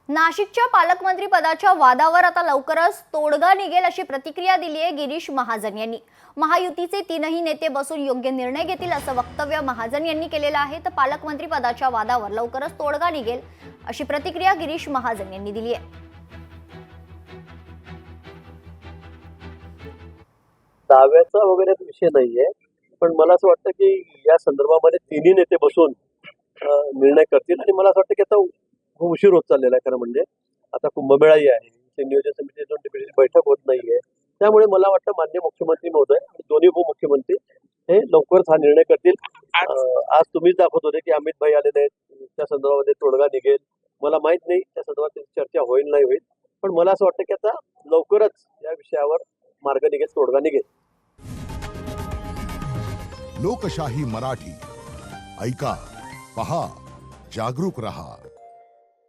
नाशिकच्या पालकमंत्री पदाच्या वादावर आता लवकरच तोडगा निघेल अशी प्रतिक्रिया दिली आहे गिरीश महाजन यांनी। महायुतीचे तीनही नेते बसून योग्य निर्णय घेतील असं वक्तव्य महाजन यांनी केलेलं आहे। तर पालकमंत्री पदाच्या वादावर लवकरच तोडगा निघेल अशी प्रतिक्रिया गिरीश महाजन यांनी दिली आहे। दाव्याचा वगैरे विषय नाहीये, पण मला असं वाटतं की या संदर्भामध्ये तिन्ही नेते बसून निर्णय करतील आणि मला असं वाटतं की आता खूप उशीर होत चाललेला आहे। खरं म्हणजे आता कुंभमेळाही आहे, नियोजन समितीची बैठक होत नाहीये, त्यामुळे मला वाटतं माननीय मुख्यमंत्री महोदय आणि दोन्ही उपमुख्यमंत्री हे लवकरच हा निर्णय करतील। आज तुम्हीच दाखवत होते की अमित भाई आलेले आहेत, त्या संदर्भामध्ये तोडगा निघेल। मला माहित नाही त्या संदर्भात चर्चा होईल नाही होईल, पण मला असं वाटतं की आता लवकरच या विषयावर मार्ग निघेल, तोडगा निघेल। लोकशाही मराठी ऐका, पहा, जागरूक रहा।